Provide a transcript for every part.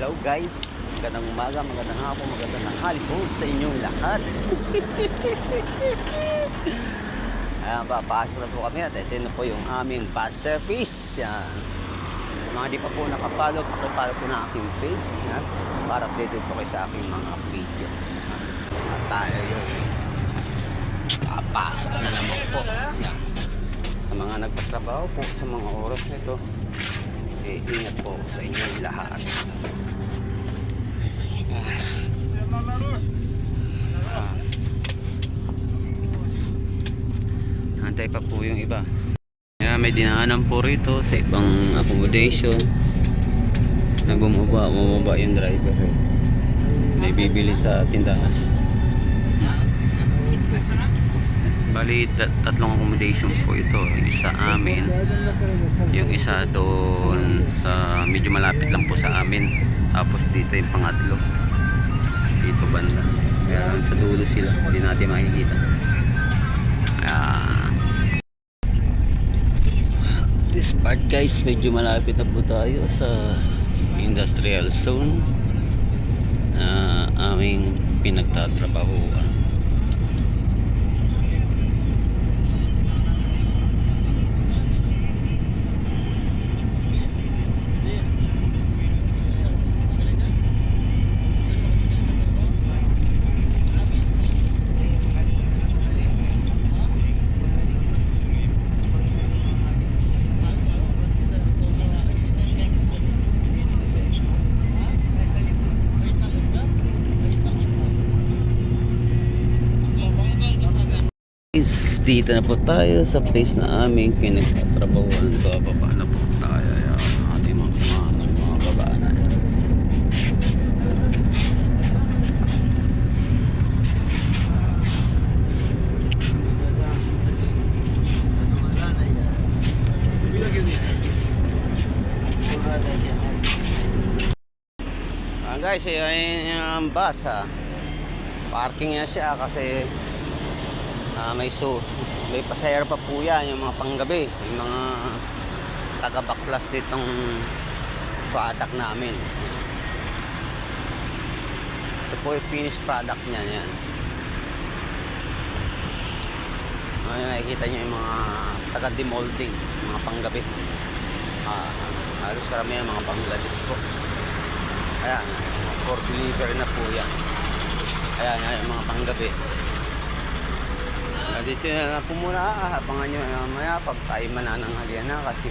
Hello guys, magandang umaga, magandang hapon, magandang tanghali po sa inyong lahat. Ayan ba, pasok na po kami at ito na po yung aming bus service. Yan. Mga di pa po nakapalo, pakipalo po na aking page. Yan. Para updated po kayo sa aking mga video. At tayo yun. Papasok na naman po. Yan. Sa mga nagtatrabaho po sa mga oras na ito, ingat po sa inyong lahat. Antay pa po yung iba. May dinaanan po rito sa ibang accommodation na bumaba yung driver. May bibili sa tindahan. Bali, tatlong accommodation po ito. Yung isa amin, yung isa doon sa medyo malapit lang po sa amin, tapos dito yung pangatlo dito banda. Kaya sa dulo sila, hindi natin makikita. This part guys, medyo malapit na po tayo sa industrial zone na aming pinagtatrabahuan. Dito na po tayo sa place na aming pinagtatrabahuan. Bababa na po tayo. Ating mga samahan ng mga babaanan. Guys, ayan yung bus ha. Parking na siya kasi may pasahero pa po yan, yung mga panggabi, yung mga taga-baklas nitong product namin. Ito po yung finished product niya yan. Nakikita nyo yung mga taga-demolding, mga panggabi. Halos karamihan mga Bangladesh po. Ayan, for deliver na po yan. Ayan yung mga panggabi. Dito na po muna, abangan nyo maya pag tayo manananghalian na kasi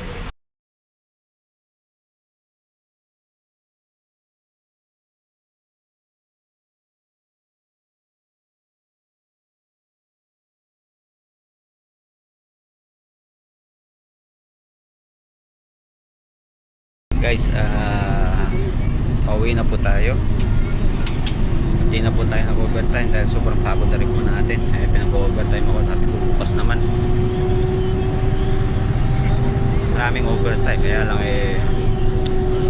guys, pauwi na po tayo. Hindi na po tayo nag-overtime dahil sobrang pagod na rin po natin. Pinag-overtime ako, sabi ko bukas naman. Maraming overtime, kaya lang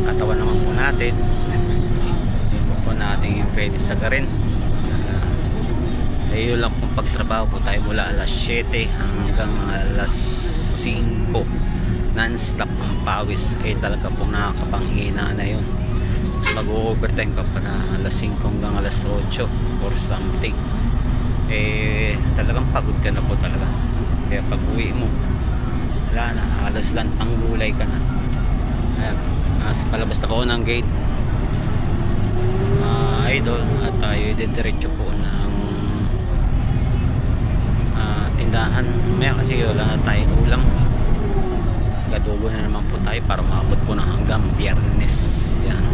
katawan naman po natin. Hindi po natin yung pwede sagarin. Yun lang pong pagtrabaho po tayo mula alas 7 hanggang alas 5. Non-stop ang pawis. Talaga pong nakakapanghina na yun. Mag-overtime ka pa na alas 5 hanggang alas 8 or something. Talagang pagod ka na po talaga. Kaya pag uwi mo, wala na, halos lantang gulay ka na. Ayan, nasa palabas na po ng gate, idol, at tayo didiretso po ng tindahan. Maya kasi wala na tayong ulam. Gadugo na naman po tayo para maabot po na hanggang Biyernes. Yan.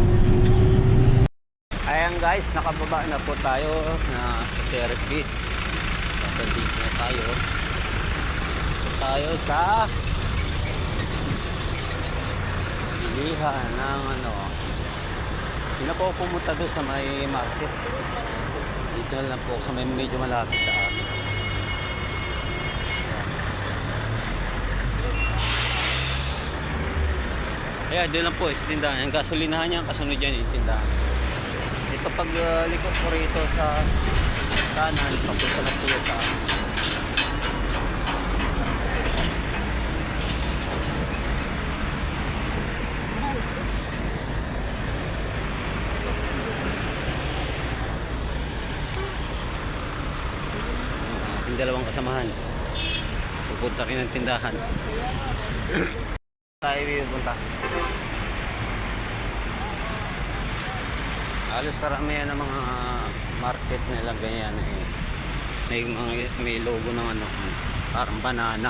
Ayan guys, nakababa na po tayo sa service. Dito na tayo. Tayo sa bilihan ng hindi na po pumunta doon sa may market. Dito na lang po sa may medyo malapit sa amin. Ayan, doon lang po sa tindahan. Ang gasolinahan niya, kasunod yan yung tindahan. Ito pag likod po rito sa kanan, papunta na po sa aking dalawang kasamahan. Pupunta rin ng tindahan. Tayo pupunta. Halos karamihan ng mga market nila ganyan eh. May logo ng ano, parang banana.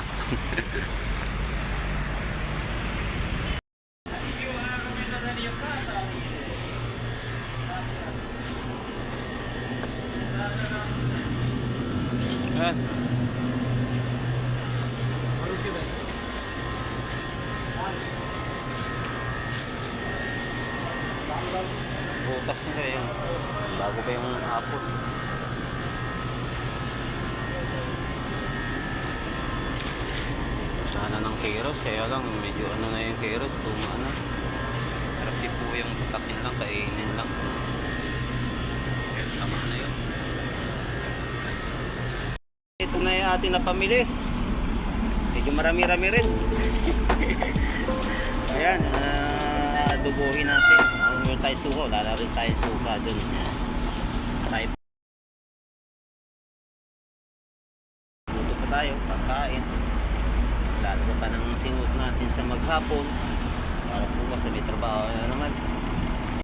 Ayan. Butas na kayo. Bago pa yung hapon. Sana ng keros. Kaya lang medyo ano na yung keros. Tuma na. Harap di po yung takin lang. Kainin lang. Kaya tama na yun. Ito na yung ating napamili. Medyo marami-rami rin. Ayan. Dubuhin natin. Meron tayo suka. Lala rin tayo suka dun. Tayo. Luto pa tayo. Pagkain. Lalo pa ng singot natin sa maghapon. Para bukas may trabaho na naman.